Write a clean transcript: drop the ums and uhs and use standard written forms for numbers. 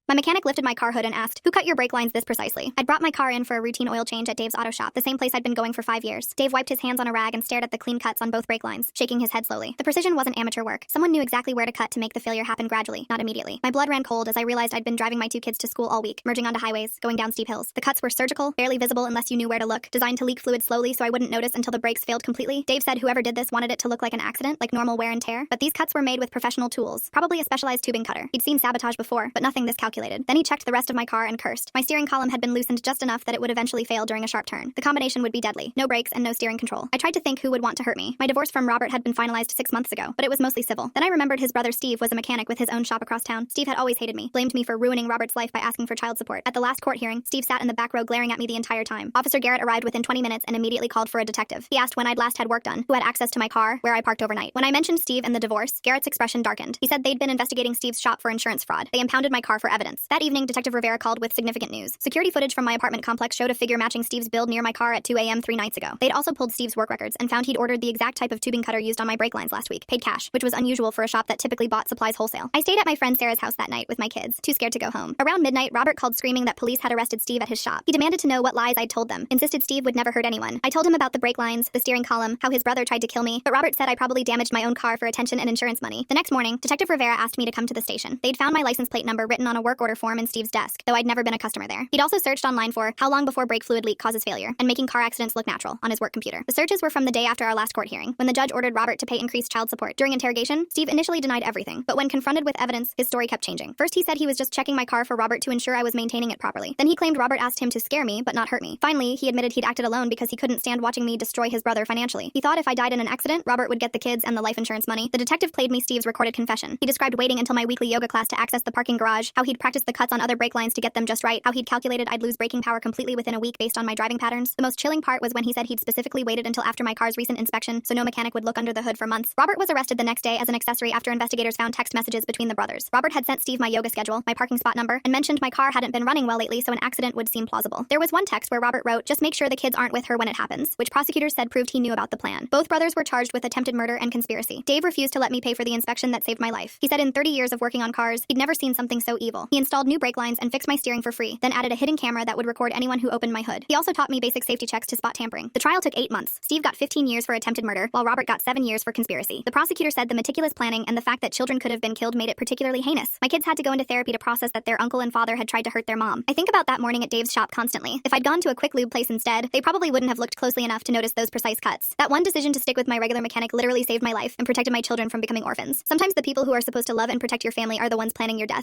My mechanic lifted my car hood and asked, "Who cut your brake lines this precisely?" I'd brought my car in for a routine oil change at Dave's auto shop, the same place I'd been going for 5 years. Dave wiped his hands on a rag and stared at the clean cuts on both brake lines, shaking his head slowly. The precision wasn't amateur work. Someone knew exactly where to cut to make the failure happen gradually, not immediately. My blood ran cold as I realized I'd been driving my 2 kids to school all week, merging onto highways, going down steep hills. The cuts were surgical, barely visible unless you knew where to look, designed to leak fluid slowly so I wouldn't notice until the brakes failed completely. Dave said whoever did this wanted it to look like an accident, like normal wear and tear, but these cuts were made with professional tools, probably a specialized tubing cutter. He'd seen sabotage before, but nothing this calculated. Then he checked the rest of my car and cursed. My steering column had been loosened just enough that it would eventually fail during a sharp turn. The combination would be deadly. No brakes and no steering control. I tried to think who would want to hurt me. My divorce from Robert had been finalized 6 months ago, but it was mostly civil. Then I remembered his brother Steve was a mechanic with his own shop across town. Steve had always hated me, blamed me for ruining Robert's life by asking for child support. At the last court hearing, Steve sat in the back row glaring at me the entire time. Officer Garrett arrived within 20 minutes and immediately called for a detective. He asked when I'd last had work done, who had access to my car, where I parked overnight. When I mentioned Steve and the divorce, Garrett's expression darkened. He said they'd been investigating Steve's shop for insurance fraud. They impounded my car for evidence. That evening, Detective Rivera called with significant news. Security footage from my apartment complex showed a figure matching Steve's build near my car at 2 a.m. 3 nights ago. They'd also pulled Steve's work records and found he'd ordered the exact type of tubing cutter used on my brake lines last week, paid cash, which was unusual for a shop that typically bought supplies wholesale. I stayed at my friend Sarah's house that night with my kids, too scared to go home. Around midnight, Robert called screaming that police had arrested Steve at his shop. He demanded to know what lies I'd told them, insisted Steve would never hurt anyone. I told him about the brake lines, the steering column, how his brother tried to kill me, but Robert said I probably damaged my own car for attention and insurance money. The next morning, Detective Rivera asked me to come to the station. They'd found my license plate number written on a work order form in Steve's desk, though I'd never been a customer there. He'd also searched online for how long before brake fluid leak causes failure and making car accidents look natural on his work computer. The searches were from the day after our last court hearing, when the judge ordered Robert to pay increased child support. During interrogation, Steve initially denied everything, but when confronted with evidence, his story kept changing. First, he said he was just checking my car for Robert to ensure I was maintaining it properly. Then he claimed Robert asked him to scare me, but not hurt me. Finally, he admitted he'd acted alone because he couldn't stand watching me destroy his brother financially. He thought if I died in an accident, Robert would get the kids and the life insurance money. The detective played me Steve's recorded confession. He described waiting until my weekly yoga class to access the parking garage, how he'd practiced the cuts on other brake lines to get them just right, how he'd calculated I'd lose braking power completely within a week based on my driving patterns. The most chilling part was when he said he'd specifically waited until after my car's recent inspection so no mechanic would look under the hood for months. Robert was arrested the next day as an accessory after investigators found text messages between the brothers. Robert had sent Steve my yoga schedule, my parking spot number, and mentioned my car hadn't been running well lately so an accident would seem plausible. There was one text where Robert wrote, "Just make sure the kids aren't with her when it happens," which prosecutors said proved he knew about the plan. Both brothers were charged with attempted murder and conspiracy. Dave refused to let me pay for the inspection that saved my life. He said in 30 years of working on cars, he'd never seen something so evil. He installed new brake lines and fixed my steering for free, then added a hidden camera that would record anyone who opened my hood. He also taught me basic safety checks to spot tampering. The trial took 8 months. Steve got 15 years for attempted murder, while Robert got 7 years for conspiracy. The prosecutor said the meticulous planning and the fact that children could have been killed made it particularly heinous. My kids had to go into therapy to process that their uncle and father had tried to hurt their mom. I think about that morning at Dave's shop constantly. If I'd gone to a quick lube place instead, they probably wouldn't have looked closely enough to notice those precise cuts. That one decision to stick with my regular mechanic literally saved my life and protected my children from becoming orphans. Sometimes the people who are supposed to love and protect your family are the ones planning your death.